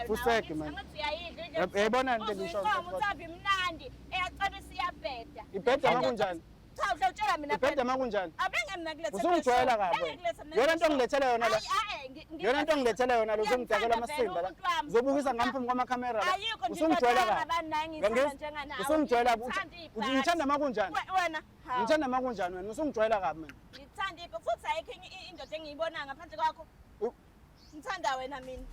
Useke man. Yayibona into engisho. Usavi imnandi eyacela siyabheda. Ibheda makunjani? Cha utshela mina ibheda makunjani? Abenge mina kulethela. Usungijwayela kabi. Yona into ongilethela yona la. Yona into ongilethela yona lo usungidakela amasimba la. Uzobukisa ngaphambi kwamakhamera la. Usungijwayela kabi. Usungijwayela ngithanda makunjani? Wena. Ngithanda makunjani wena? Usungijwayela kabi mina. Ngithanda ipho futhi ayikho indoda engiyibona ngaphansi kwakho. Ngithanda wena mina.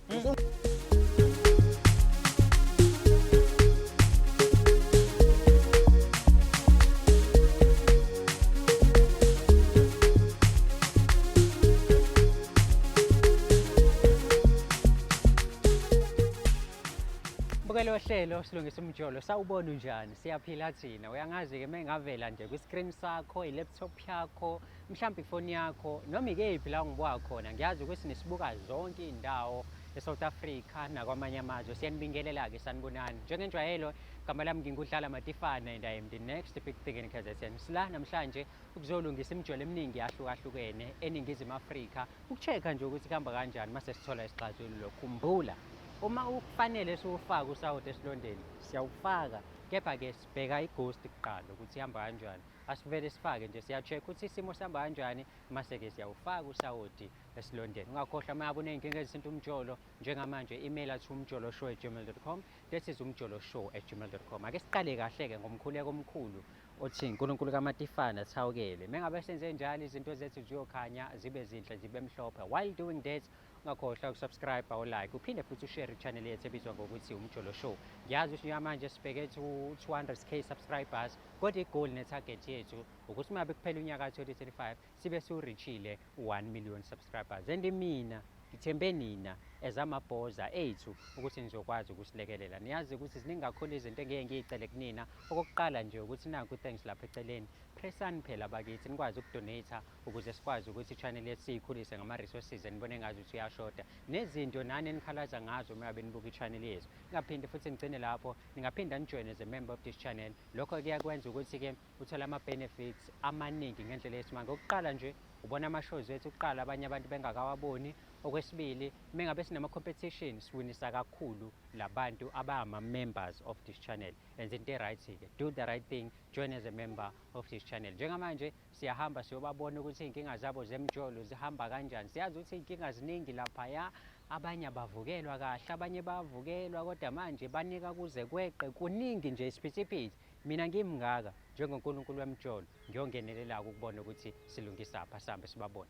Lo hlelo silungisa umjolo sawubona unjani siyaphila thina uyangazi ke mengavela nje kwi-screen sakho i-laptop yakho mhlawumbe ifoni yakho noma ikephi la ngibuka khona ngiyazi ukuthi nisibuka zonke indawo eSouth Africa nakwamanye amazwe siyanibingelela ke sanibonani njengenjwayelo igama lami ngingudlala Matifana and I am the next big thing in KZN sila namhlanje ukuzolungisa imijolo eminingi yahlukahlukene eningizimu Afrika ukuchecka nje ukuthi kuhamba kanjani mase sithola isixazululo khumbula uma ufanele siwufaka usawuthi esilondeni siyawufaka kepha ke sibheka ighost kuqala ukuthi ihamba kanjani asivele sifake nje siya-check ukuthi isimo sihamba kanjani mase ke siyawufaka usawuthi esilondeni ungakhohlwa uma yabona inkinga ezisinto umjolo njengamanje email athi umjoloshow@gmail.com that is umjoloshow@gmail.com ake siqale kahle ke ngomkhuleko omkhulu othi uNkulunkulu kaMatifana thawukele mengabe senze njalo izinto zethu ziyokhanya zibe zinhle zibe mhlophe while doing that ungakhohlwa ukusubscribe or like uphinde futhi ushare i-channel yethu ebizwa ngokuthi umjolo show ngiyazi ukuthi manje sibheke 200k subscribers kodwa igoal ne-target yethu ukuthi uma kuphela unyaka 2025 sibe siwurichile 1 million subscribers and mina ngithembe nina ezamabhoza ethu ukuthi nizokwazi ukusilekelela niyazi ukuthi ziningi kakhulu izinto engeke ngiyicele kunina okokuqala nje ukuthi naku thanks lapha eceleni pressani phela bakithi nikwazi ukudonate ukuze sikwazi ukuthi i-channel yethu siyikhulise ngama-resources nibone ngazi ukuthi uyashoda nezinto nani enikhalaza ngazo uma benibuka i-channel yethu ningaphinde futhi nigcine lapho ningaphinda nijoin as a member of this channel lokho kuyakwenza ukuthi-ke uthole ama-benefits amaningi ngendlela yesimanje okokuqala nje ubona ama-shows wethu ukuqala abanye abantu bengakawaboni okwesibili mengabe sinama-competition siwinisa kakhulu labantu abama-members of this channel enza into e-right-ke do the right thing join as a member of this channel njengamanje siyahamba siyobabona ukuthi iy'nkinga zabo zemjolo zihamba kanjani siyazi ukuthi iy'nkinga ziningi laphaya abanye bavukelwa kahle abanye bavukelwa kodwa manje banika kuze kweqe kuningi nje isiphithiphithi mina ngimngaka njengonkulunkulu wemjolo ngiyongenelela ukubona ukuthi silungisa apha sihambe sibabone.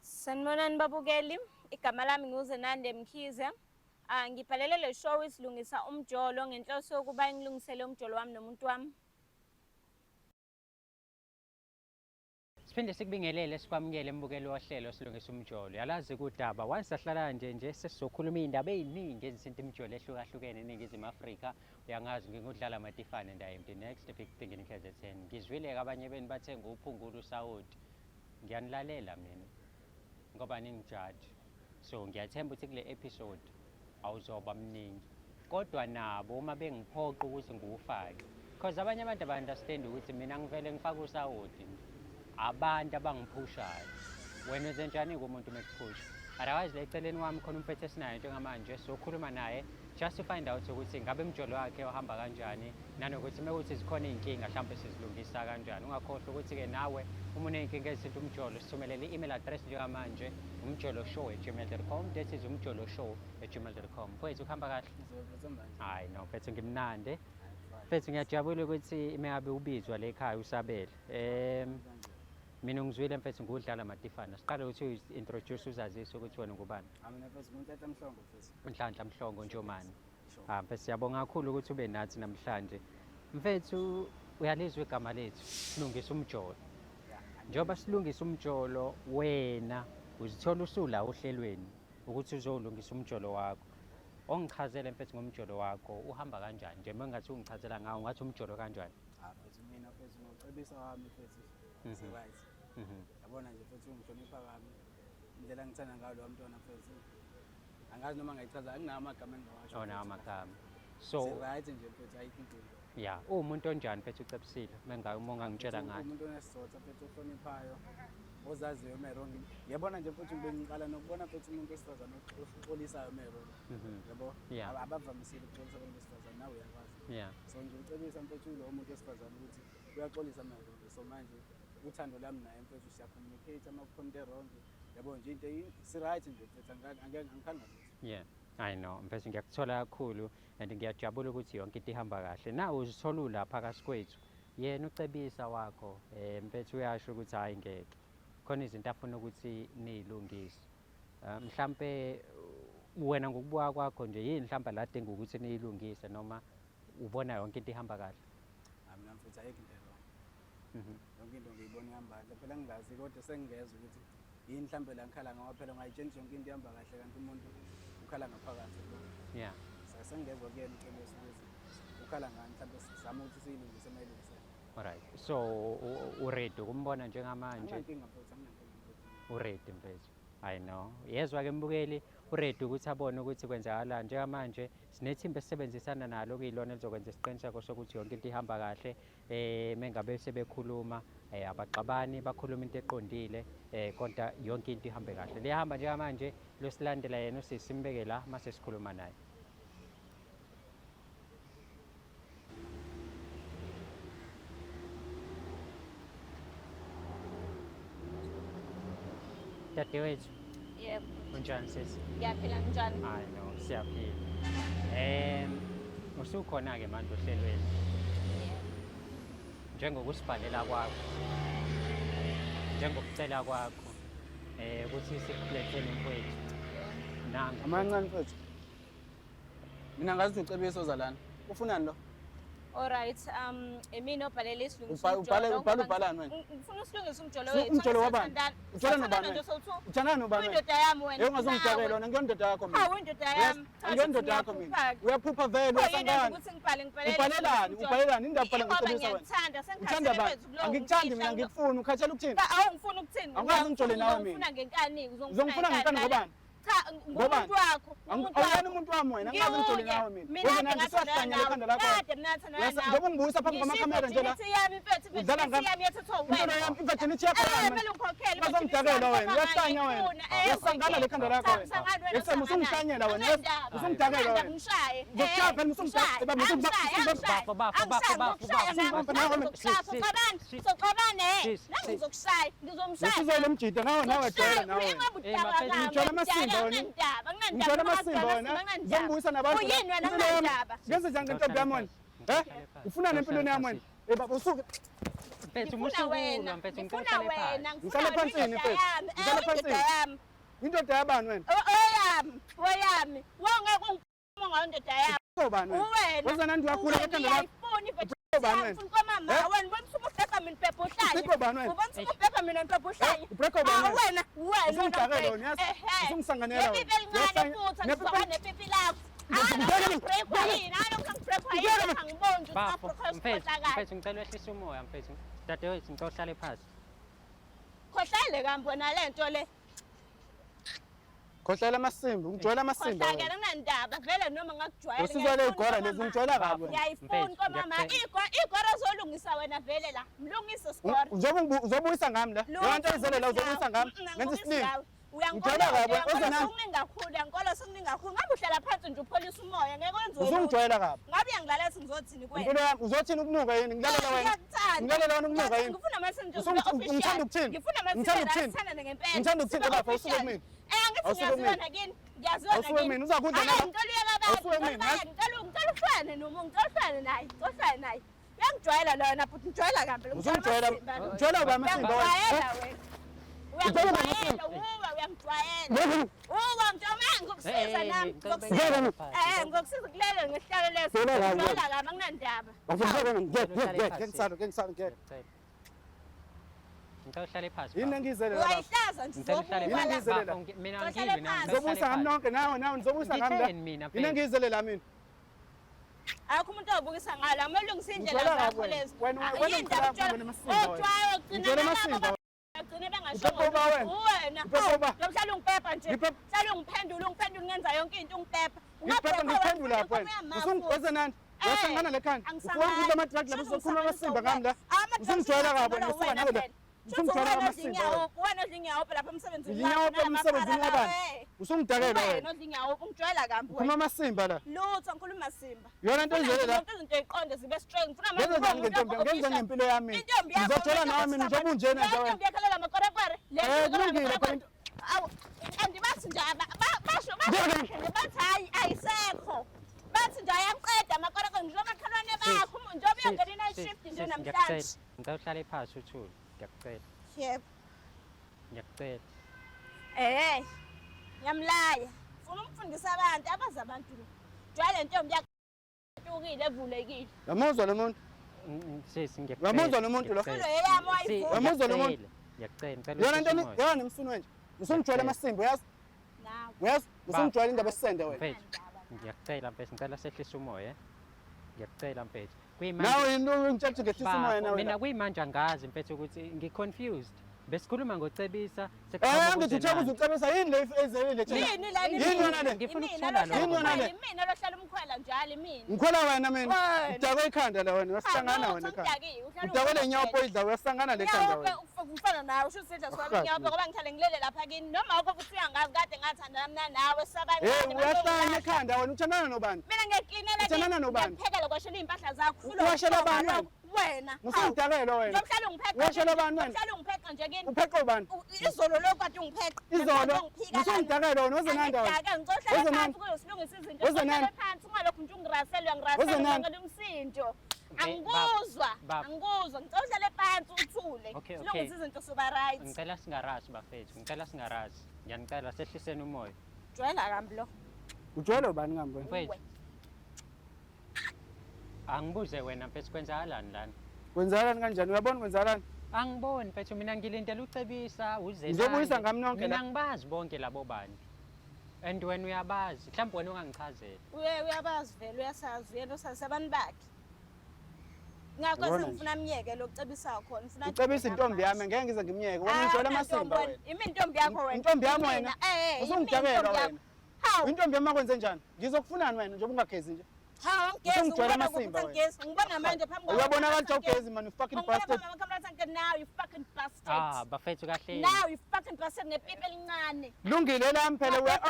Sanibonani babukeli igama lami nguZenande Mkhize ngibhalele le show isilungisa umjolo ngenhloso yokuba ngilungisele umjolo wami nomuntu wami. Siphinde sikubingelele sikwamukele embukelo wohlelo silungisa umjolo yalazi kudaba once sahlala nje sesizokhuluma iy'ndaba ey'ningi ezisinto imijolo ehlukahlukene eningizimu Afrika uyangazi ngingudlala Matifana and I am the next big thing in KZN ngizwile-ke abanye beni bathenga uphungula usawoti ngiyanilalela mina ngoba ningijaji so ngiyathemba ukuthi kule episode awuzoba mningi kodwa nabo uma bengiphoqa ukuthi ngiwufake because abanye abantu aba-understand ukuthi mina ngivele ngifake usawoti abantu abangiphushayo wena wenze njani-ke umuntu umekuphusha otherwise le eceleni wami khona umfethu esinayo njengamanje sokhuluma naye just to find out ukuthi ngabe imjolo wakhe uhamba kanjani nanokuthi mekuthi zikhona iy'nkinga mhlawumbe sizilungisa kanjani ungakhohlwa ukuthi-ke nawe uma uney'nkinga ezisinto umjolo sithumelele i-email address njengamanje umjoloshow@gmail.com that is umjoloshow@gmail.com mfethu kuhamba kahle hayi no mfethu ngimnande mfethu ngiyajabula ukuthi mengabe ubizwa le ekhaya usabele mina ngizwile mfethu ngudlala Matifana siqale ukuthi uyi-introduce uzazise ukuthi wena ngubani. Mina mfethu nguNhlanhla Mhlongo mfethu. Nhlanhla Mhlongo Njomani. Mfethu siyabonga kakhulu ukuthi ube nathi namhlanje. Mfethu uyalizwa igama lethu silungisa umjolo. Njengoba silungisa umjolo wena uzithola usula ohlelweni ukuthi uzolungisa umjolo wakho. Ongichazele mfethu ngomjolo wakho uhamba kanjani nje mengathi ungichazela ngawo ngathi umjolo kanjani. Mfethu mina mfethu ngicebisa wami mfethu. Right. Yabona nje mfethu ungihlonipha kabi indlela ngithanda ngayo lo mntwana mfethu angazi noma ngayichaza anginawo amagama engingawasho. Ona amagama so right nje mfethu ayikho inkinga. Yeah umuntu onjani mfethu ucebisile mengabe uma ungangitshela ngayo. Umuntu onesizotha mfethu ohloniphayo ozaziyo Mero ngiyabona nje futhi bengiqala nokubona futhi umuntu wesifazane oxolisayo Mero yabo abavamisile ukuxolisa abantu besifazane nawe uyakwazi so nje ucebisa mfethu lo muntu wesifazane ukuthi uyaxolisa Mero so manje uthando lami naye mfethu siya communicate amakhonto wrong yabo nje into si-right nje mfethu angikhanga yeah I know mfethu ngiyakuthola kakhulu and ngiyajabula ukuthi yonke into ihamba kahle nawe uzithola lapha kaSikwethu yena ucebisa wakho mfethu uyasho ukuthi hayi ngeke khona izinto afuna ukuthi nizilungise mhlambe wena ngokubuka kwakho nje yini mhlamba la adinga ukuthi niyilungise noma ubona yonke into ihamba kahle mina mfethu ayikho into wrong yonke into ngiyibona ihamba kahle phela ngingazi kodwa sengingeza ukuthi yini mhlambe la ngikhala ngoba phela ngayitshela yonke into ihamba kahle kanti umuntu ukhala ngaphakathi yeah sengezwa kuyena ucebisa ukuthi ukhala ngani mhlambe sizama ukuthi siyilungise mayilungise alright so uready kumbona njengamanje uready mfethu I know yezwa ke mbukeli uready ukuthi abone ukuthi kwenzakalani njengamanje sinethimba esebenzisana nalo kuyilona elizokwenza isiqiniseko sokuthi yonke into ihamba kahle mengabe sebekhuluma abaxabani bakhuluma into eqondile kodwa yonke into ihambe kahle liyahamba njengamanje losilandela yena usisimbeke la mase sikhuluma naye Dadewethu yebo unjani sisi ngiyaphila njani I know siyaphila usukhona ke manje ohlelweni njengokusibhalela kwakho njengokucela kwakho ukuthi sikulethele mfowethu nanga amancane mfethu mina ngazi ucebisa ozalana ufunani lo alright emini obhalele ubhalani wena ngifuna usilungise umjolo wethu umjolo wabani ujola nobani uthana nobani indoda yami wena ungazongijabela wena ngiyondoda yakho mina indoda yami ngiyondoda yakho mina uyaphupha vele usangani ubhalelani indaba bhala ngicebisa wena ngithanda bani angikuthandi mina ngikufuna ukhathela ukuthini awungifuna ukuthini angazi ngijole nawe mina ufuna ngenkani uzongifuna ngenkani ngobani cha ngumuntu wakho awuyena umuntu wami wena angazi ngijole nawe mina wena ngisahlangana ekhanda lakho njengoba ungibuyisa phambi kwamakhamera nje la udlala ngami intwana yami imvajinithi yakho bazongidakela wena uyahlanya wena uyasangana lekhanda lakho wena esema usungihlanyela wena usungidakela wena ngizokushaya phela usizole mjida nawe jwayela nawe ngijwayela amasimba wena ngijwayela amasimba wena ngizongibuyisa nabantu ngenze njani ngentombi yami wena ufuna nempilweni yami wena baba usuke mfethu musukulwa mfethu ngicela wena ngihlale phansi mfethu ngihlale phansi indoda yabani wena oyami wongeke ungikhuluma ngayo indoda yami ubani wena wenza nani ndiyakhula ekhanda lakho ubani wena mama wena ubona ubheka mina phepha uhlanye ubani wena ubona ubheka mina phepha uhlanye ubheka ubani wena usungidakela wena yazi usungisanganela wena nepipi futhi ngizokwa nepipi lakho mfethu ngicela wehlise umoya mfethu dadewethu ngicela uhlale phansi khohlele kambona lento le khohlela amasimbi ungijwayela amasimbi khohlake kunandaba vele noma ngakujwayela usizole igora lezi ngijwayela kabi ngiyayifuna komama igora zolungisa wena vele la mlungise sigora uzobuyisa ngami la yonke izele la uzobuyisa ngami ngenza isiningi uyanginingi kakhulu yankolo sekuningi kakhulu ngabe uhlala phansi nje upholisa umoya ngeke wenze uzongijwayela kabi ngabe uyangilalethi ngizothini kuwena impilo yami uzothini ukunuka yini ngilalela wena ngilalela wena ukunuka yini ngifuna amasindi ngithanda ukuthini ngifuna amasindi ngithanda ngempela ngithanda ukuthini baba usuke kumina angithi ngiyazona kini ngiyazona kini usuke kumina uzakudla nami ngicela uyeka ngicela uhlwane noma ngicela uhlwane naye uhlwane naye uyangijwayela lona futhi ngijwayela kabi uzongijwayela ngijwayela uba amasimba wena uyangijwayela uyangijwayela ngokusiza nami ngokusiza kulelo ngehlalo leso ngijwayela kabi akunandaba ngicela uhlale phansi yini engizele uyayihlaza nje mina ngivi ngizobusa ngami nonke nawe nizobusa ngami la yini engizele la mina akho umuntu obukisa ngala kumele ngisindlela zakho lezi agcine bengashongo wena mhlawumbe ungipepa nje mhlawumbe ungiphendule ngenza yonke into ungipepa ngiphendula lapho wena usungigweze nani wasangana lekhanda ufuna ukuthi amatraki lapho uzokhuluma amasimba ngami la usungijwayela kabi wena usuka nawe la Usungijwayela amasimba. Wena odla inyawo lapha emsebenzini. Inyawo emsebenzini wabani? Usungidakela wena. Wena odla inyawo ungijwayela kambi Ukhuluma amasimba la. Lutho ngikhuluma masimba. Yona into ezele la. Izinto eziqonde zibe straight. Ngifuna Ngenzani ngentombi? Ngenze ngempilo yami. Ngizotshela nawe mina njengoba unjena nje wena. Intombi yakhalela amakorekore. Kulungile khona. Awu, andibathi nje basho bathi hayi ayisekho. Bathi nje ayamqeda amakorekore njengomakhalwane bakho njengoba uyongena i-night shift nje namhlanje. Ngicela uhlale phansi uthule. Ngiyakucela. Yebo. Ngiyakucela. Ngiyamlaya. Ufuna umfundisa abantu abazi abantu lo. Jwale ntombi yakhe evulekile. Yamuzwa lo muntu. Sisi ngiyacela. Yamuzwa lo muntu lo. Kulo yeyami wayivuka. Yamuzwa lo muntu. Ngiyacela. Yona into yona nemfuni nje. Usungijwayela amasimba uyazi? Nawe. Uyazi? Usungijwayela indaba esisende wena. Mfethu. Ngiyacela mfethu ngicela sehlisa umoya. Ngiyacela mfethu. Nawe into ngitshela ngehlisa umoya nawe. Mina kuyimanje angazi mfethu ukuthi ngiconfused. Besikhuluma ngocebisa ngithi utheka uzucebisa yini le ezele thina? Yini la Yini yona le? Ngifuna ukuthola lo. Yini yona le? Mina lohlala umkhwela njalo mina. Ngikhwela wena mina. Udakwe ikhanda la wena. Wasihlangana wena ekhanda. Udakwe inyawo poyidla uyasangana le khanda wena. Ufana nawe usho sidla swami inyawo ngoba ngihlale ngilele lapha kini noma ukho futhi uyangazi kade ngathandana nawe sabanye. Uyahlala ekhanda wena uthandana nobani? Mina ngiyaklinela Uthandana nobani? Ngiphekela kwashela impahla zakho. Uwashela abani wena? Musungidakela wena. Ngihlala ungipheqa. Washela abani wena? Ngihlala ungipheqa nje kini. Upheqa ubani? Izolo lokade ungipheqa. Izolo. Musungidakela wena ozenanda wena. Ngicela phansi kuyosilungisa izinto. Ngicela phansi ungalokhu nje ungiraselwe ngirasela ngomsindo. Angikuzwa. Angikuzwa. Ngicela uhlale phansi uthule. Silungisa izinto soba right. Ngicela singarashi bafethu. Ngicela singarashi. Ngiyanicela sehliseni umoya. Jwayela kambi lo. Ujwayela ubani kambi mfethu? Angibuze wena mfethu kwenzakalani lana? Kwenzakalani kanjani? Uyabona kwenzakalani? Angiboni mfethu mina ngilindele ucebisa uzezani. Ngizobuyisa ngami nonke la. Mina ngibazi bonke labo bantu. And wena uyabazi. Mhlawumbe wena ungangichazela. Uyabazi vele uyasazi uyena osazi abantu bakhe. Ngakho sengifuna umyeke lokucebisa khona. Ngifuna ucebisa intombi yami ngeke ngize ngimyeke. Wena ngijwayela amasimba wena. Imi intombi yakho wena. Intombi yami wena. Usungidakela wena. Hawu. Intombi yami makwenze njani? Ngizokufunani wena njengoba ungagezi nje. Hawu ngigeza amasimba wena. Ngibona manje phambi kwakho. Uyabona kanti ugezi man you fucking bastard. Now you fucking bastard. Bafethu kahle. Now you fucking bastard nepipa elincane. Lungile la phela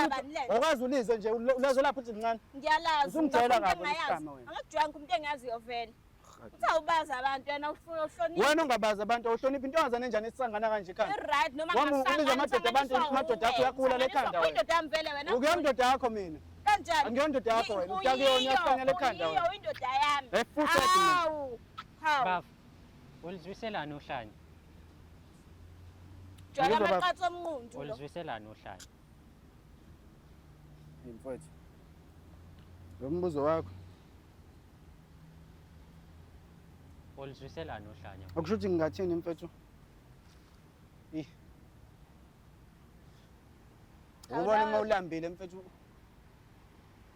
awukwazi ulizo nje ulezo lapho uthi lincane. Ngiyalazi. Usungijwayela kabi isihlama wena. Angakujwayela umuntu engaziyo vele. Uthawubaza abantu wena uhlonipha. Wena ungabaza abantu uhlonipha intombazane enjani esisangana kanje ekhanda. Right noma ngasangana amadoda abantu amadoda akho yakhula lekhanda wena. Indoda yami vele wena. Ukuyindoda yakho mina. Kanjani? Angiyondoda yakho wena. Utakuyona yakufanele ekhanda wena. Iyo indoda yami. Efuthi mina. Hawu. Baf. Ulizwiselana uhlanje? Jwala amaqatho omnqundu lo. Ulizwiselana uhlanje? Mfowethu. Lo mbuzo wakho. Ulizwiselana uhlanje? Akusho ukuthi ngingathini mfethu? Ubona uma ulambile mfethu.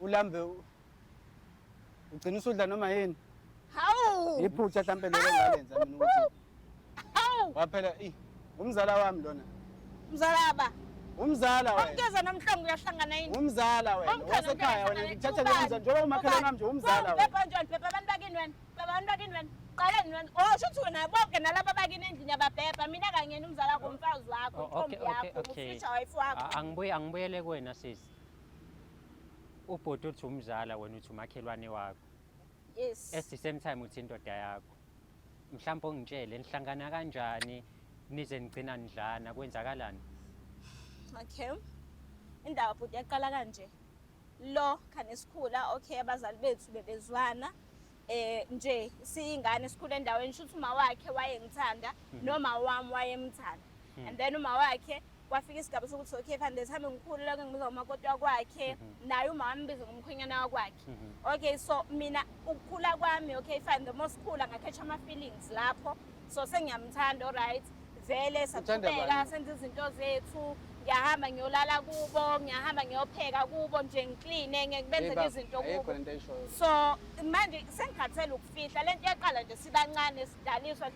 Ulambe ugcina usudla noma yini? Hawu. Iphutha mhlambe lelo ngalenza mina ukuthi. Hawu. Waphela umzala wami lona. Mzalaba. Umzala wena. Ongeza namhlanje uyahlangana yini? Umzala wena. Wasekhaya wena ngithatha njengoba njengoba umakhelwane nami nje umzala wena. Phepha njalo phepha abantu bakini wena. Abantu bakini wena. Qaleni wena. Oh shuthi wena bonke nalabo bakini endlini yababhebha mina kangena umzala wakho umfazi wakho intombi yakho ufisha wife wakho. Angibuyele kuwena sisi. Ubhuti uthi umzala wena uthi umakhelwane wakho. Yes. At the same time uthi indoda yakho. Mhlawumbe ungitshele nihlangana kanjani nize nigcina nidlana kwenzakalani? Okay. Indaba bhuti yaqala kanje. Lo khane isikhula okay abazali bethu bebezwana nje siyingane sikhule endaweni shuthi uma wakhe wayengithanda noma wami wayemthanda. And then uma wakhe kwafika isigaba sokuthi okay fine lethambe ngikhulula ngibiza umakoti wakwakhe naye uma wambiza ngomkhwenyana wakwakhe. Okay so mina ukukhula kwami okay fine the most cool ngakhetha ama feelings lapho so sengiyamthanda alright vele sathubeka senza izinto zethu ngiyahamba ngiyolala kubo ngiyahamba ngiyopheka kubo nje ngiclean ngibenzele izinto kubo so manje sengikhathele ukufihla lento yaqala nje sibancane sidaliswa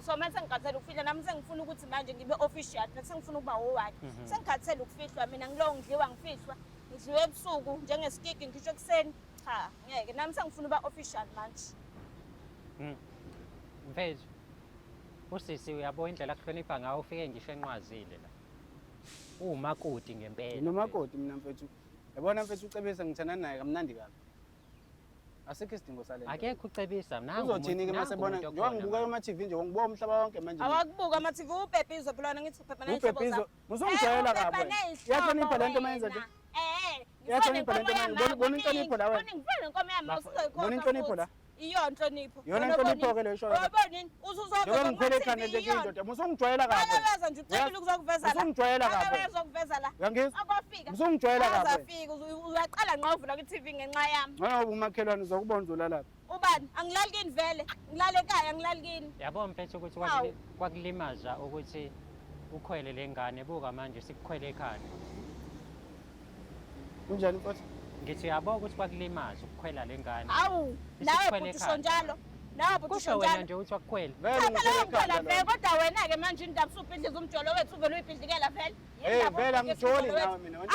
so manje sengikhathele ukufihla nami sengifuna ukuthi manje ngibe official sengifuna ukuba owakhe sengikhathele ukufihlwa mina ngilo ngidliwa ngifihlwa ngidliwe ebusuku njengesikiki ngisho kuseni cha ngeke nami sengifuna ukuba official manje Mfethu Usisi uyabo indlela akuhlonipha ngawo ufike ngisho enqwazile la. Umakoti ngempela. Nomakoti mina mfethu. Yabona mfethu ucebisa ngithana naye kamnandi kabi. Asikho isidingo sale nto. Akekho ucebisa mina. Uzothini ke masebona njengoba ngibuka kuma TV nje ngibuka umhlaba wonke manje. Awakubuka ama TV uPepizo phela wena ngithi uPepa nayihlobo zakho. uPepizo musungijayela kabi. Yahlonipha lento mayenza nje. Yahlonipha lento mayenza. Bona inhlonipho la wena. Ngifuna inkomo yami usizoyikhona. Bona inhlonipho la. Iyo inhlonipho. Yona inhlonipho ke le shoyo. Yabonini uzuzonke. Njengoba ngiphele ekhanda nje kindoda musungijayela kabi. Akabenza nje ucela ukuzokuveza la. Musungijayela kabi. Akabenza ukuveza la. Uyangizwa? Akufika. Musungijayela kabi. Azafika uyaqala nqa uvula ku TV ngenxa yami. Ngoba umakhelwane uzokubona uzolala. Ubani? Angilali kini vele. Ngilale ekhaya angilali kini. Yabo mfethu ukuthi kwakulimaza ukuthi ukhwele lengane buka manje sikukhwele ekhaya. Kunjani mfethu? Ngithi yabo ukuthi kwakulimaza ukukhwela lengane. Awu, nawe buthisho njalo. Nawe buthisho Kusho wena njalo. nje ukuthi wakukhwela. Vele Phela vele kodwa wena ke manje indaba usubhidliza umjolo wethu vele uyibhidlikela vele. Vele angijoli nawe mina. Awu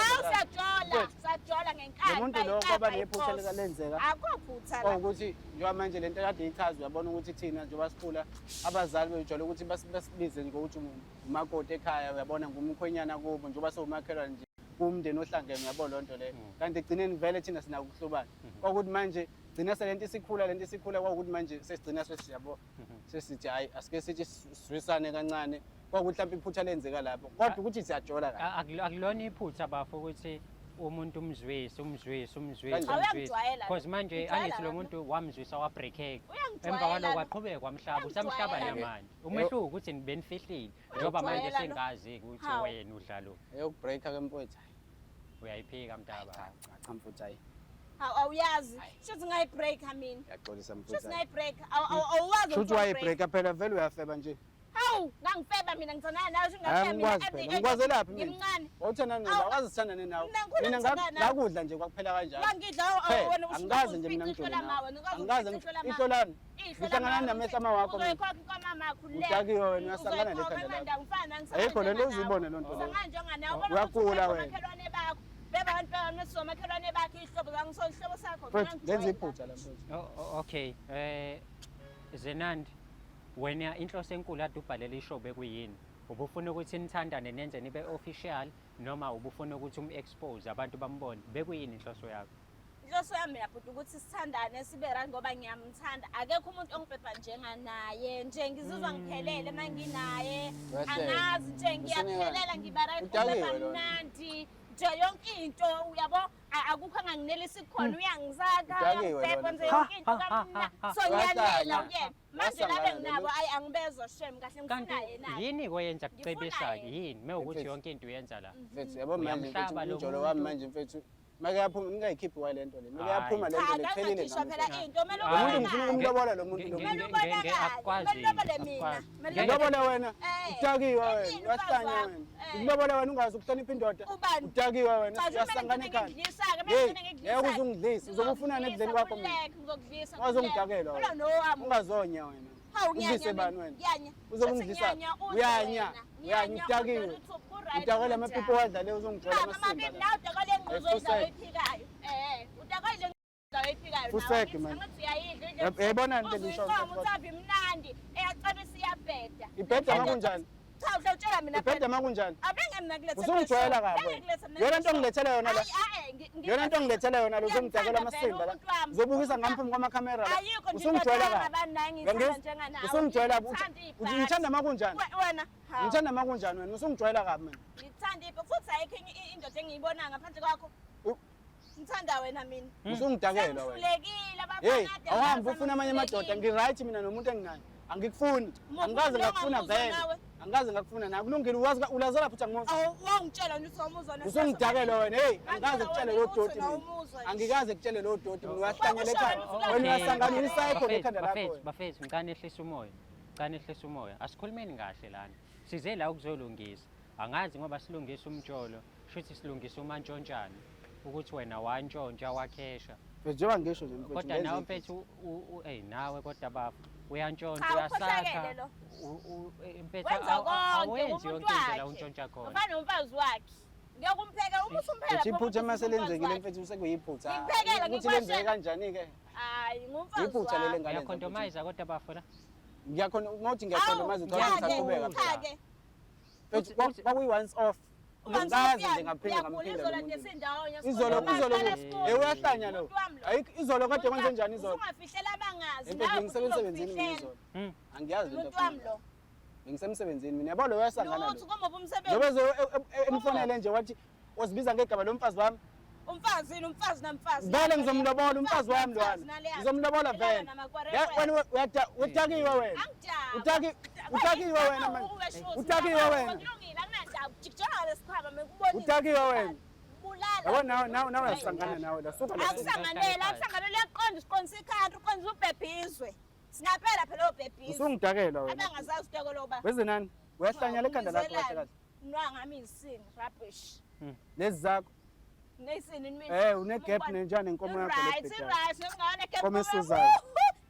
siyajola ngenkani. Umuntu lo kwaba nephutha likalenzeka. Akho phutha la. Ukuthi njengoba manje lento kade ichaza uyabona ukuthi thina njengoba sikhula abazali bejwayele ukuthi basibize nje ukuthi umakoti ekhaya uyabona ngumkhwenyana kubo njengoba sewumakhelwane nje kumndeni ohlangene uyabona lonto leyo. Kanti egcineni vele thina sina ukuhlobana. Kwakuthi manje gcina lento isikhula kwakuthi manje sesigcina sesiyabo sesithi hayi asike sithi siswisane kancane kwakuthi mhlawumbe iphutha lenzeka lapho kodwa ukuthi siyajola kahle Akulona iphutha bafo ukuthi umuntu umzwisi. Because manje angithi lo muntu wamzwisa wabreakeka. Emva kwalokho kwaqhubeka kwamhlaba usamhlaba namanje. Umehluko ukuthi benifihlile njengoba manje sengazi ukuthi wena udlalo. eyokubreaka ke mfowethu Uyayiphika mntaba. cha mfowethu hayi Awuyazi. Shothi ngayibreak mina. yaxolisa Shothi mfowethu ngayibreak. Awuwazi shothi wayibreaka phela vele uyafeba nje Hawu, ngangifeba mina ngithanda nawe ngikwazi phela ngikwazi laphi mina ngimncane. Awuthanda nini awazi sithandane nawe mina ngakudla nje kwakuphela kanjalo Mangidla wena angikaze nje mina ngijule angikaze ihlolani ngihlangana namehla mawakho mina udakiwe wena uyahlangana lekhanda lakho ayikho lento uzibone lonto leyo uyakula wena bebantu mesomakhelwane bakhe ihlobo zangisihlobo sakho lenza iphutha la mfowethu Okay, Zenandi wena inhloso enkulu ade ubhalele ishobe kuyini? Ubufuna ukuthi nithandane nenze nibe official noma ubufuna ukuthi expose abantu bambone? Bekuyini inhloso yakho? Inhloso yami yaphuta ukuthi sithandane sibe right ngoba ngiyamthanda. Akekho umuntu ongibhebha njenganaye. Nje ngizizwa ngiphelele manginaye. Angazi nje ngiyaphelela ngiba right ngoba mnandi. Nje yonke into uyabo akukho anganginelisa ikhona uyangizaka uyangibhebha nje yonke into kamna. So ngiyalela uyena. Manje labe nginabo angibezwa shem kahle ngifuna yena. Yini koyenza kucebisa yini? Mewukuthi yonke into uyenza la. mfethu yabo manje mfethu umjolo wami manje mfethu make yaphuma ngingayikhiphi kwa lento le make yaphuma lento lephelile phela into kumele umuntu ngifuna ukumlobola lo muntu lo ngilobole wena udakiwe wena uyahlanya wena ngilobole wena ungazi ukuhlonipha indoda udakiwe wena uyahlangana ekhaya yeke uzungidlisa uzokufuna nekudleni kwakho mina wazongidakela wena ungazonya wena udlise bani wena uzokungidlisa uyanya udakiwe udakela amapipo wadlale uzongigcola amasimba Fuseke man. Yayibona nje ngisho. Uthavi mnandi eyacebisa iyabheda. Ibheda makunjani? Cha utshela mina Ibheda makunjani? Abenge mina kulethela. Usungijwayela kabi. Yona into ngilethela yona la. Yona into ngilethela yona lo uzongidakela amasimba la. Uzobukisa ngamphambi kwamakhamera la. Usungijwayela kabi. Usungijwayela ngithanda makunjani? Wena. Ngithanda makunjani wena? Usungijwayela kabi mina. Ngithanda ipho futhi ayikho indoda engiyibona ngaphansi kwakho. Ngithanda wena mina. Usungidakela wena. Hey, awuhambi ufuna amanye amadoda ngiright mina nomuntu enginayo. Angikufuni. Angikaze ngakufuna vele. Angikaze ngakufuna nawe. Kulungile uwazi ulazela futhi angimoza. Wangitshela nje usomuzona. Usungidakela wena. Hey, angikaze kutshele lo doti mina. Angikaze kutshele lo doti mina uyahlangela ekhaya. Wena uyahlanganisa ikho nekhanda lakho. Bafethu ngane ehlisa umoya. Ngane ehlisa umoya. Asikhulumeni kahle lana. Size la ukuzolungisa. Angazi ngoba silungisa umjolo, shuthi silungisa umantshontshana. Ukuthi wena wantshontsha wakhesha njengoba ngisho nje mfethu kodwa nawe mfethu nawe kodwa baba uyantshontsha uyasakha mfethu awenzi yonke indlela untshontsha khona ufana nomfazi wakhe ngiyokumpheka uma usumpheka iphutha maselenzekile mfethu usekuyiphutha ukuthi lenzeke kanjani ke hayi ngumfazi iphutha lele ngane uyakhondomayiza kodwa bafana Ngiyakhona ngokuthi ngiyaqonda manje ngicabanga ngisaqhubeka. Kwakuyi once off. Ngazi nje ngaphinde ngamphinde. Izolo uyahlanya lo. Ayikho izolo kade kwenze njani izolo? Ungafihlela abangazi nawe ngisemsebenzini mina izolo. Angiyazi umuntu wami lo. Ngisemsebenzini mina yabo lo uyasangana lo. Uthi ngoba umsebenzi. Njobe emfonele nje wathi uzibiza ngegaba lomfazi wami. Umfazi namfazi. Vele ngizomlobola umfazi wami lwana. Ngizomlobola vele. Wena utakiwe wena. Utakiwe wena manje. Utakiwe wena. Utakiwe wena. Yabo nawe uyasangana nawe la suka la. Akusanganela yaqonda isiqondisa ikhanda uqondisa ubhebhizwe. Singaphela phela obhebhizwe. Usungidakela wena. Abangazazi utekelo ba. Weze nani? Uyahlanya ekhanda lakho kahle. Nwangami isini rubbish. Lezi zakho. Nesini mina. Une gap nenjani inkomo yakho lebhedla. Right, ngone gap. Komo esuzayo.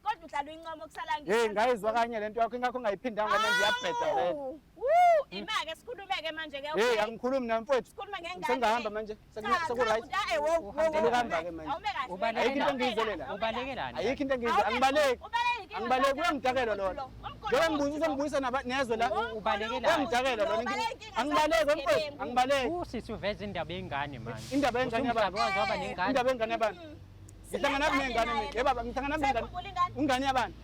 Kodwa uhlala inqomo kusala ngisho. Hey, ngayizwa kanye lento yakho ingakho ungayiphindanga manje iyabheda vele. Imake sikhulumeke manje ke. Hey, angikhulumi nawe mfowethu. Sikhulume ngengane. Sengihamba manje. Seku-right. Uhamba ke manje. Ayikho into engiyizelela. Ubalekelani? Ayikho into engiyizelela. Angibaleki uyangidakela lona. Njengoba ngibuyisa nezwe la. Ubalekelani? Uyangidakela lona. Angibaleki mfowethu. Angibaleki. Usisi uveza indaba yengane manje. Indaba yengane yabantu. Waba nengane. Indaba yengane yabantu. Ngihlangana kunengane mina. Yebo baba ngihlangana kunengane. Ingane yabantu.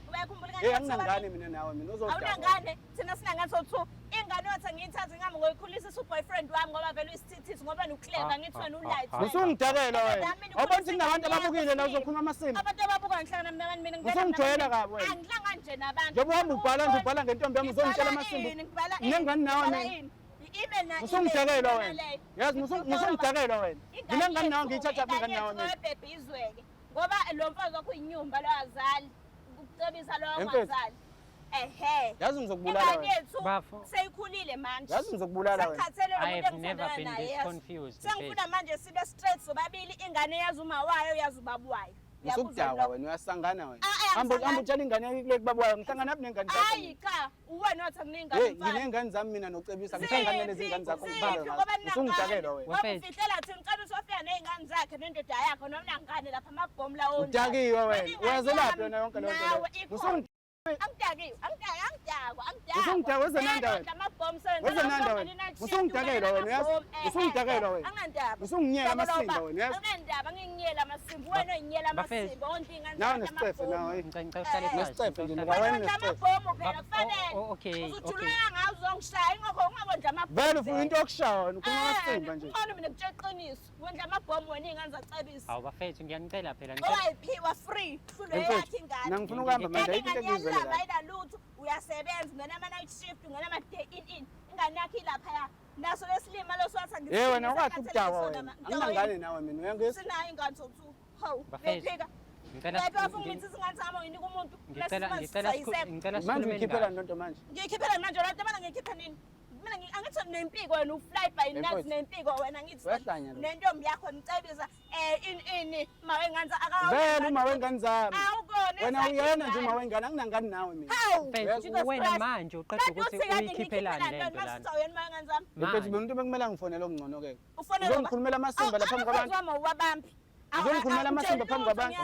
Anginangane mina nawe mina uzodala. Awunangane thina sinangane so2 ingane wathi ngiyithatha ngihamba ngoyikhulisa uboyfriend wami ngoba vele uyisithithisi ngoba nuclear ngithi wena ulight. Usungidakela wena. Awubona kunabantu ababukile la uzokhuluma amasimba. Abantu ababuka ngihlangana nabantu mina usungijwayela kabi wena. Angihlanga nje nabantu. Njengoba uhamba ubhala ngentombi yami uzongitshela amasimba. Nengane nawe mina. Usungidakela wena. Yazi usungidakela wena. Ngingane nawe ngiyithatha ingane nawe mina. Ibhebhizweke ngoba lo mfazi wakho inyumba lo azali ukucebisa lo ongazali. Yazi ngizokubulala wena. Bafo. Seyikhulile manje. Yazi ngizokubulala wena. I have never been this confused. Sengifuna manje sibe straight sobabili ingane yazi uma wayo yazi ubaba wayo. Usukudakwa wena uyasangana wena. Hamba utshela ingane yakho kule kubaba wayo ngihlangana naphi nengane zakho. Hayi cha, uwena wathi nginengane mfana. Nginengane zami mina nokucebisa ngihlangana lezi ngane zakho ngibala. Usungidakela wena. Wafihlela thina ucela usofika nezingane zakhe nendoda yakhe noma ngane lapha amabhomu lawo. Udakiwe wena. Uyazelaphi yona yonke le nto. Usungidakwa wezenanda wena. Wezenanda wena. Usungidakela wena yazi. Usungidakela wena. Usunginyela amasimba wena yazi. Angendaba nginginyela amasimba wena onginyela amasimba onke ingane. Nawe nesicefe nawe. Ngicela uhlale phansi. Nesicefe nje ngoba wena nesicefe. Amabhomu phela kufanele. Okay. Uzuthuleka ngazo zongishaya ingakho ungakwenza amabhomu. Vele ufuna into yokushaya wena ukhuluma amasimba nje. Ngone mina ngitshela iqiniso. Wenza amabhomu wena ingane zacebisa. Hawu bafethu ngiyanicela phela Owayiphiwa free. Hlulo yakhe ingane. Nangifuna ukuhamba manje ayikho into engiyizelela. Lutho uyasebenza ungena ama night shift ungena ama day in ingane yakhe ilapha ya naso lesilima lo siwatha ngithi wena ungathi ukudakwa wena angingangane nawe mina uyangizwa sinayo ingane so2 hawu Bafethu, lephika ngicela ngithi singane sami nginika umuntu ngicela manje sikhulume ngikhiphela nonto manje ngikhiphela manje lento mina ngikhipha nini mina angithi nempiko wena ufly by night nempiko wena ngithi nentombi yakho nicebisa ini mawe nganza vele uma wengane zami wena uyena nje uma wengane anginangani nawe mina wena manje uqeda ukuthi uyikhiphelani lento lana mfethu umuntu bekumele ngifonele okungcono ke uzongikhulumela amasimba lapha phambi kwabantu uzongikhulumela amasimba phambi kwabantu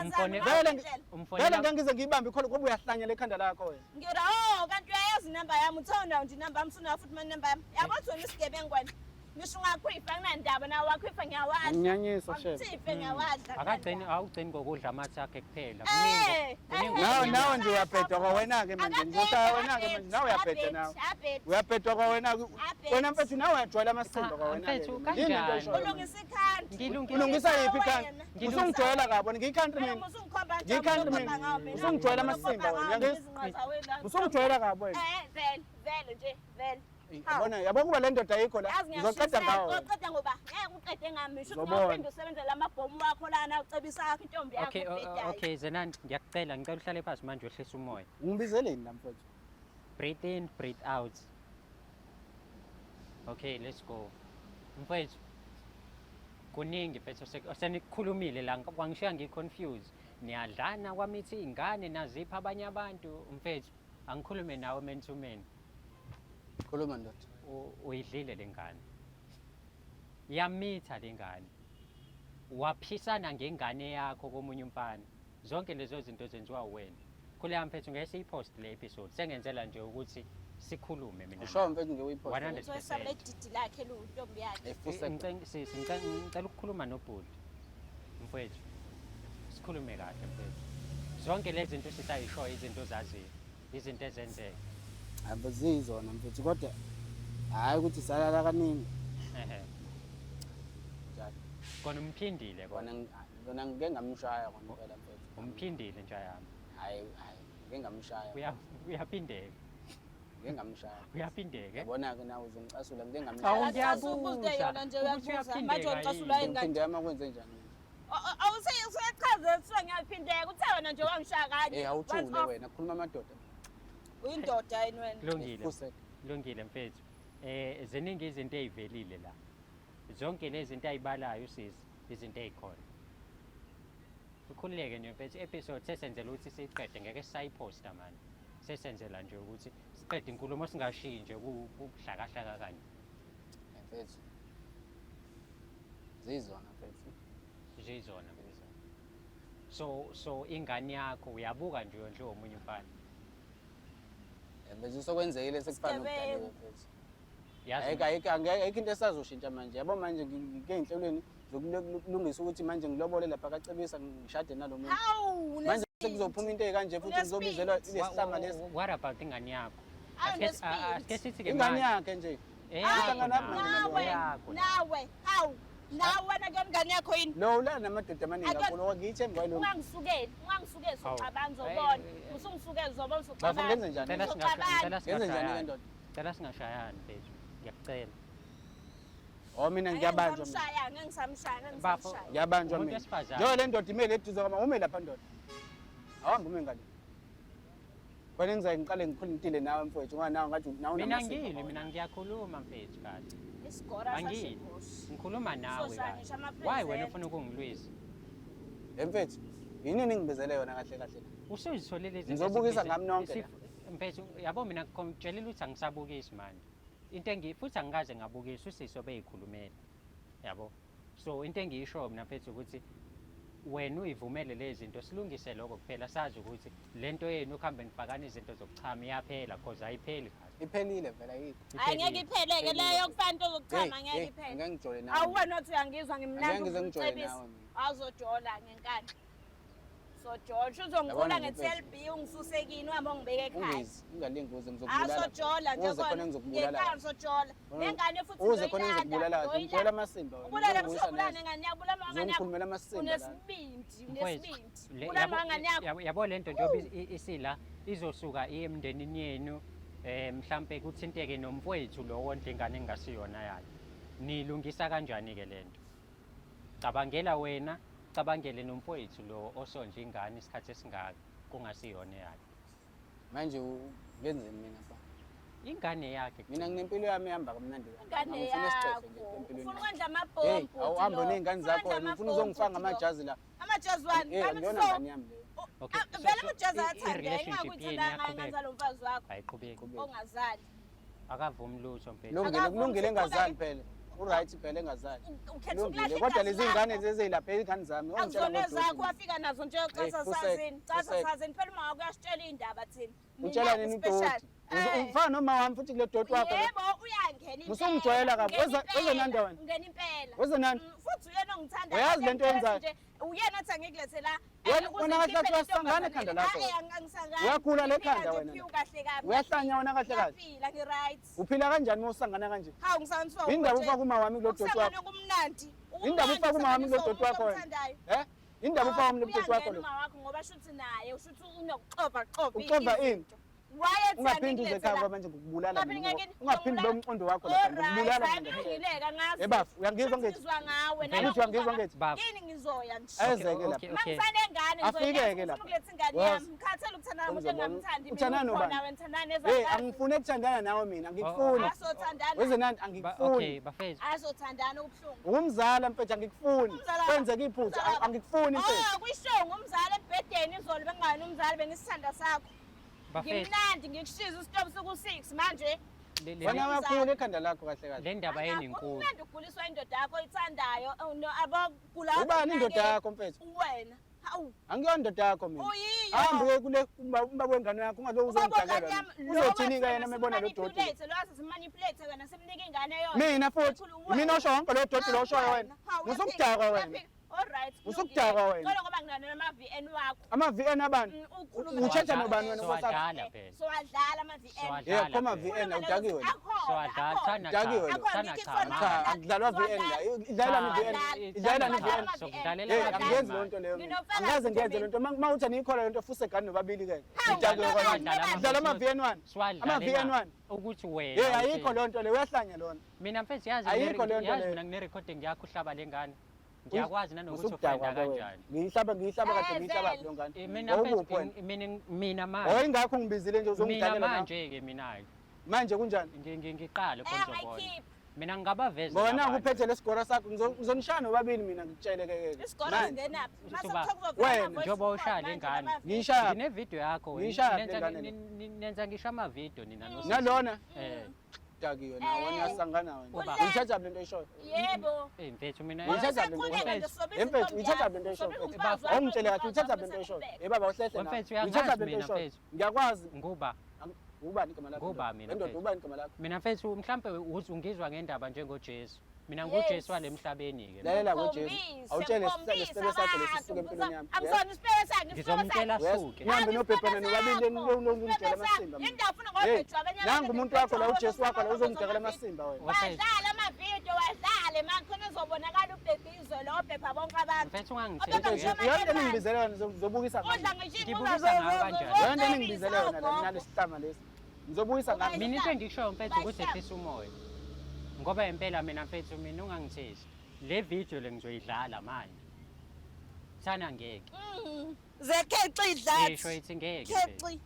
vele ngangize ngiyibambe ikholo ngoba uyahlanyela ekhanda lakho wena ngira kanti uyayazi inamba yami uthona nje inamba yami usuna futhi manje inamba yami yabo thona isigebengu wena ngisho ungakhipha kunandaba nawe wakhipha ngiyawadla nginyanyisa shebe ngithife ngiyawadla awugcini ngokudla amathakhe kuphela nawe nje uyabhedwa kwawena ke manje ngizosaya wena ke manje nawe uyabhedwa nawe uyabhedwa kwawena wena mfethu nawe uyajwayela amasimba kwawena mfethu kanjani ulungisa ikhanda ulungisa yiphi ikhanda usungijwayela kabi ngiyikhanda mina ngiyikhanda mina usungijwayela amasimba wena usungijwayela kabi wena vele nje vele yabo kuba le ndoda ayikho la ngizoqeda ngawo uqeda ngoba ngeke uqede ngami sho ukuthi uphinde usebenzele amabhomu wakho lana ucebisa yakho intombi yakho okay Zenani ngiyacela ngicela uhlale phansi manje wehlisa umoya ngibizeleni la mfowethu breathe in breathe out okay let's go mfowethu kuningi mfethu senikukhulumile la kwangishiya ngiconfused niyadlana kwamithi ingane nazipha abanye abantu mfethu angikhulume nawe man to man khuluma ndoda uyidlile lengane yamitha lengane waphisana ngengane yakho komunye umfana zonke lezo zinto zenziwa wena Kuleya mfethu ngeke siyipost le episode. Sengenzela nje ukuthi sikhulume mina. Usho mfethu ngiyoyipost. 100%. Usale didi lakhe lo ntombi yakhe. Ngicela ukukhuluma noBhuli. Mfethu. Sikhulume kahle mfethu. Zonke lezi zinto sisayisho izinto zaziyo. Izinto ezenzeka. Abazizona mfethu kodwa hayi ukuthi salala kaningi. Njalo. Kona umphindile Kona ngike ngamshaya kona phela mfethu. Umphindile nje yami. Hayi ngike ngamshaya. Uyaphindeka. Ngike ngamshaya. Uyaphindeka. Yabona ke nawe uzongicasula ngike ngamshaya. Awuyabuza yona nje uyabuza manje ucasula ingane. Uphinde yami kwenze njani? Awusechaza ukuthi ngiyaphindeka uthe wena nje wangishaya kanye. Awuthule wena khuluma amadoda. Uyindoda yini wena? Lungile mfethu. Ziningi izinto ezivelile la. Zonke lezi zinto ayibalayo usisi izinto ezikhona. Ukhululeke nje mfethu episode sesenzela ukuthi siqede ngeke sisayiposta manje. Sesenzela nje ukuthi siqede inkulumo singashiyi nje ukuhlakahlaka kanye. Mfethu. Zizona mfethu. Zizona mfethu. So ingane yakho uyabuka nje omunye umfana. Bese sokwenzekile sekufana ukudaliwe mfethu. Yazi ayikho into esazoshintsha manje yabo manje ngike enhlelweni zokulungisa ukuthi manje ngilobole lapha kacebisa ngishade nalo muntu Hawu manje sekuzophuma into ekanje futhi ngizobizelwa lesihlama lesi what about ingane yakho? Ake sithi ke ingane yakhe nje nawe hawu nawe wena ke mngane yakho yini lo la namadoda amaningi kakhulu okuyithemba lo ungangisukeli socabanza uzobona usungisukela uzobona socabanza ngenze njani ngenze njani ke ndoda cela singashayani mfethu ngiyacela mina ngiyabanjwa ngiyabanjwa mina njengoba le ndoda imele eduze kwami ume lapha ndoda awuhambe ume ngale kwena ngiqale ngikhulumile nawe mfowethu nganawe ngathi nawe mina ngiyakhuluma mfethu kahle isigora ngikhuluma nawe kahle why wena ufuna ukungilwisa mfethu yini ningibizele yona kahle kahle usuzitholile izinto ngizobukisa ngami nonke mfethu yabo mina ngikutshelela ukuthi angisabukisi manje into futhi angikaze ngabukisa usiso beyikhulumela yabo so into engiyisho mina mfethu ukuthi wena uyivumele lezi zinto silungise lokho kuphela sazi ukuthi lento yenu ukuhambe nifakana izinto zokuchama iyaphela because ayipheli kahle iphelile vela yini ngeke ipheleke leyo kufana into zokuchama ngeke iphele ngeke ngijole nawe awuwena othi uyangizwa ngimnandi ngeke ngijole nawe awuzojola ngenkani so George uzongibula nge-TLB ungisusekini uhambe ungibeke ekhaya ungalinguze ngizokubulala asojola nje khona ngizokubulala asojola nengane futhi uze khona ngizokubulala ngizokubulala amasimba ubulala ngizokubulala nengane yakho bulala ngane yakho ngikhulumela amasimba unesibindi bulala ngane yakho yabo lento njengoba isila izosuka emndenini yenu mhlambe kuthinteke nomfowethu lo wonke ingane engasiyona yakhe nilungisa kanjani ke lento cabangela wena cabangele nomfowethu lo osonje ingane isikhathi esingaka kungasiyona yakhe manje ngenzeni mina fa ingane yakhe mina nginempilo yami ehamba kamnandi ingane yakho ufuna ukwenza amabhombu awuhambe nezingane zakho wena ufuna uzongifaka amajazi la amajazi wani ngiyona ngane yami leyo vele amajazi ayathanda engakuyithandanga ngenza lo mfazi wakho ayiqhubeki ongazali akavumi lutho mfethu kulungile engazali phela uright phela engazali kulungile kodwa lezi ngane zezilapha izingane zami ongitshela zakho wafika nazo nje chaza sazini phela uma kuyasitshela indaba thina utshela nini udoti ufana noma wami futhi kule doti wakho yebo uyangena musungijwayela kabi wezonanda wena ungena impela wezonanda futhi uyena ongithanda uyazi lento yenzayo uyena athi angikulethe la wena kahle wasangana ekhanda lakho uyakhula lekhanda wena uyahlanya wena kahle kahle phila ngi-right uphila kanjani uma usangana kanje hawu ngisanso indaba ufaka uma wami kule doti wakho kumnandi indaba ufaka uma wami kule doti wakho indaba ufaka wami kule doti wakho ngoba shuthi naye ushuthi unokuxova uxova ini ungaphindi uze ekhaya manje ngikubulala ungaphindi lo mqondo wakho lapha ngikubulala ebafu uyangizwa ngithi ngithi uyangizwa ngithi yini ngizoya nje ayezeke lapha mangisanengane afike-ke lapha ukuletha ingane yami ngikhathele ukuthandana umuntu engamthandi uthandana ubani angifuni ukuthandana nawe mina angikufuni wezenandi angikufuni azothandana ubuhlungu ukumzala mfethu angikufuni kwenzeka iphutha angikufuni mfethu kuyishongo umzala ebhedeni izolo bengani umzala benisithanda sakho ngimnandi ngikushiza isitopu soku-6 manje wena wakhula ekhanda lakho kahle kahle le ndaba yenenkulu umnandi uguliswa indoda yakho oyithandayo abagula ubani indoda yakho mfethu wena Hawu. Angiyondoda yakho mina. Uyiyo. Hambe kule ubaba wengane yakho ungabe uzongidakela. Uzothini yena mebona lo doti. Lo asemanipulate wena semnika ingane yona. Mina futhi mina osho wonke lo doti lo oshoyo wena. Usukudakwa wena. Alright. Usukudakwa wena. Kodwa ngoba nginana ama VN wakho. Ama VN abantu. Uchacha nobani wena Sowadlala WhatsApp? phela. Sowadlala ama VN. Sowadlala Yeah, khoma phela. VN awudakiwe. Sowadlala thana Dakiwe. Cha, akudlalwa VN la. Idlala ni VN. Idlala ni VN. Sokudalela Angiyenzi loo nto leyo. Angaze ngiyenze loo nto. Mawuthi anikhola lento fuse gani nobabili ke. Idakiwe kona. Idlala ama VN 1. Ama VN 1. ukuthi wena. Yeah, ayikho loo nto le uyahlanya lona. Mina mfethu yazi Ayikho loo nto yazi leyo. mina ngine recording yakho uhlaba lengane. Ngiyakwazi nanokuthi Usukudakwa ufenda wena. kanjani. Ngiyihlaba kade ngiyihlaba lo ngane. Mina mfethu mina manje. Oh ingakho ngibizile nje Mina uzongidalela manje ke mina ke. manje kunjani? Ngiqale khona. Mina ngingabaveza. Bona kuphethe lesigora sakho ngizonishaya nobabili mina ngitshele ke. Isikolo singenaphi? Wena, njengoba ushaya ngane. Ngishaya. Ngine video yakho Ngishaya nenza lengane. nenza ngisho ama video nina no. Nalona Eh. dakiwe nawe wena yasangana wena. Uba. Ngithatha lento eshoyo. Yebo. Mfethu mina Ngithatha lento eshoyo. Mfethu ngithatha lento eshoyo. Awungitshele kahle ngithatha lento eshoyo. Baba uhlehle na. Mfethu Ngithatha uyangazi lento mina eshoyo. mfethu. Ngiyakwazi. Nguba. Ubani igama lakho? Nguba mina. Ndoda ubani igama lakho? Mina mfethu mhlambe uthi ungizwa ngendaba njengoJesu. Mina nguJesu walemhlabeni ke. Lalela ngoJesu. Awutshele isipele sakho lesisuke empilweni yami. Amsona isipele sakhe. Ngizomtshela suke. Nihambe nobhebhana nobabili ngingitshela amasimba. Indawo ufuna ngobhejwa abanye Nangu umuntu wakho la uJesu wakho la uzongidakela amasimba wena. wadlala amavidiyo wadlale makhona uzobonakala ubhebhizwe lo bhebha bonke abantu. Mfethu ungangitshela. Yonke ningibizele yona ngizobukisa Udla ngisho Ngibukisa ngayo kanjani? yonke ningibizele yona la mina lesihlama lesi. Ngizobukisa ngami. Mina into engishoyo mfethu ukuthi ehlisa umoya. Ngoba impela mina mfethu mina ungangithesi. Le video le ngizoyidlala manje. Thana ngeke. Zekhexe idlathi. Ngisho ithi ngeke. Khexi.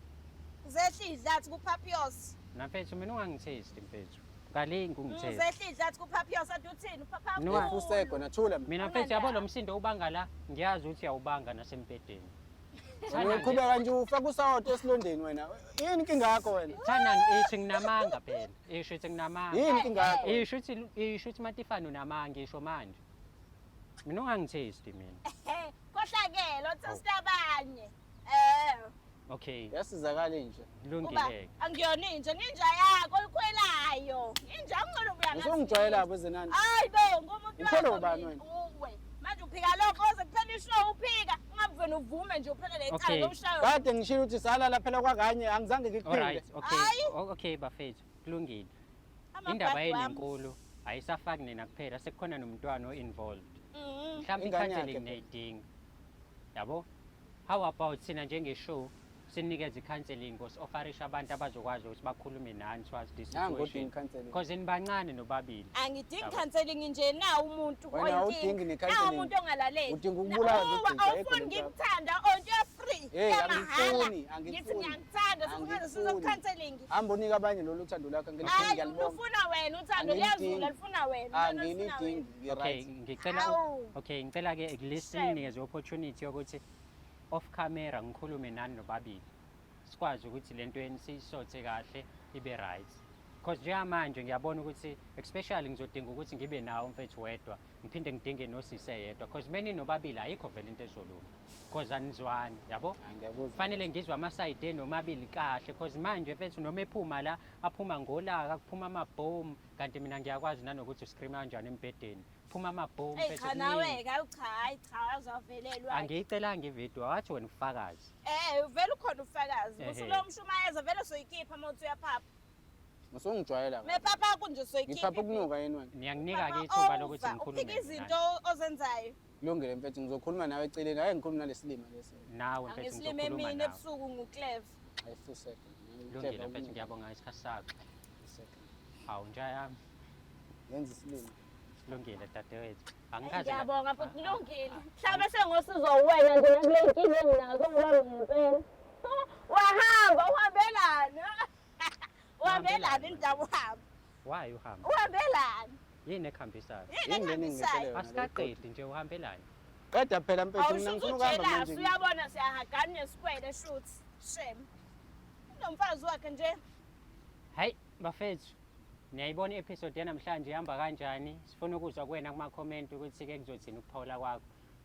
Zehla idlathi kuPapios. Na mfethu mina ungangithesi mfethu. Ngalingi ungithesi. Zehla idlathi kuPapios athi uthini uPapa. Ufuseko nathula. Mina mfethu yabo lo msindo ubanga la ngiyazi ukuthi uyawubanga nasempedeni. Uqhubeka nje ufaka usawoti esilondeni wena. Yini inkinga yakho wena? Thana ithi nginamanga phela. Isho ithi nginamanga. Yini inkinga yakho? Isho ithi matifano namanga ngisho manje. Mina ungangithesti mina. Kohlakela uthestabanye. Okay. Yasizakala nje. Kulungile. Angiyona inja ninja yakho oyikhwelayo. Inja angcono kuya ngathi. Usungijwayela kwezenani. Hayi bo ngumuntu Ukhwela ubani wena? uwe. Manje uphika lokho oze kuphela ishow uphika. Ungaveni uvume nje uphelele ekhaya lomshayo. Kade ngishilo ukuthi salala phela kwakanye angizange ngikuphinde. Alright, okay. Okay bafethu. Kulungile. Indaba yenenkulu ayisafaki nina kuphela sekukhona nomntwana o-involved. Mhlawumbe i-counseling neyidinga. Yabo? How about sina njengeshow sinikeze i-counseling offerisha abantu abazokwazi ukuthi bakhulume nani towards this situation. Because nibancane nobabili. Angidingi counseling nje na umuntu wena udingi ne-counseling. Na umuntu ongalaleli. Udinga ukubulala nje. Awufuni ngimthanda onto free. Angifuni, Ngithi ngiyangithanda sokuze sizocounseling. Hamba unika abanye lolu thando lakho ngilifuni ngiyalibonga. Ufuna wena uthando liyazula lifuna wena. Angilidingi. Okay, ngicela ke listening as opportunity ukuthi off camera ngikhulume nani nobabili. Sikwazi ukuthi lento siyisothe kahle ibe right. Because njengamanje ngiyabona ukuthi especially ngizodinga ukuthi ngibe nawo mfethu wedwa ngiphinde ngidinge nosise yedwa because meni nobabili ayikho vele into ezolunga. Because anizwani yabo? Kufanele ngizwe amaside enomabili kahle because manje mfethu noma ephuma la aphuma ngolaka kuphuma amabhomu kanti mina ngiyakwazi nanokuthi uscream kanjani embedeni. Phuma amabhomu mfethu. Cha nawe cha uzavelelwa. Angiyicelanga ivideo wathi wena ufakazi. Vele ukhona ufakazi. Usulo mshumayeza vele soyikhipha mawuthi uyaphapha. Musungijwayela. Mephapha kunje soyikhipha. Ngiphapha ukunuka yini wena? Niyanginika ke ithuba lokuthi ngikhulume. Uphika izinto ozenzayo. Kulungile mfethu ngizokhuluma nawe eceleni hayi ngikhuluma nalesilima lesi. Nawe mfethu ngizokhuluma nawe. Ngisilime ebusuku nguCleve. Ayifuseke. Kulungile mfethu ngiyabonga isikhathi sakho. Hawu nja yami. Yenza isilimo. Kulungile dadewethu. Angikaze. Ngiyabonga futhi kulungile. Mhlawumbe sengosizo uwena nje kule nkinga enginazo ngibambe ngempela. Uhambelani? Uhambelani indaba uhamba? Why uhamba? Uhambelani? Yini ekhambisayo? Yini leningitshele. Asikaqedi nje uhambelani? Qeda phela mfethu mina ngifuna ukuhamba manje. Uyabona siyahagana nesikwele shoot. Shame. Nomfazi wakhe nje. Hayi bafethu. Niyayibona i-episode yanamhlanje ihamba kanjani? Sifuna ukuzwa kuwena kuma-comment ukuthi ke kuzothini ukuphawula kwakho.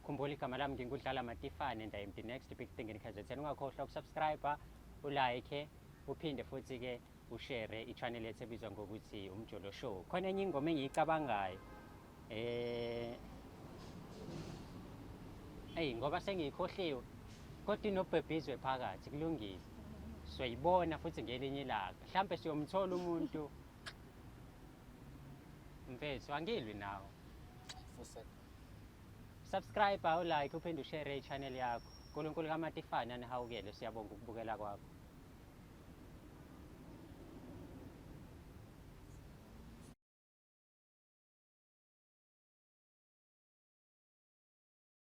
Khumbula igama lami nginguDlala Matifane and I am the next big thing in KZN. Ungakhohlwa ukusubscribe, ulike, uphinde futhi-ke ushare i-channel yethu ebizwa ngokuthi Umjolo Show. Khona enye ingoma engiyicabangayo. Ngoba sengiyikhohliwe, kodwa inobhebhizwe phakathi kulungile. Soyibona futhi ngelinye ilanga. Mhlambe siyomthola umuntu. Mfethu angilwi nawe. Subscribe, ulike, uphinde ushare i-channel yakho. uNkulunkulu kaMatifane anihawukele, siyabonga ukubukela kwakho.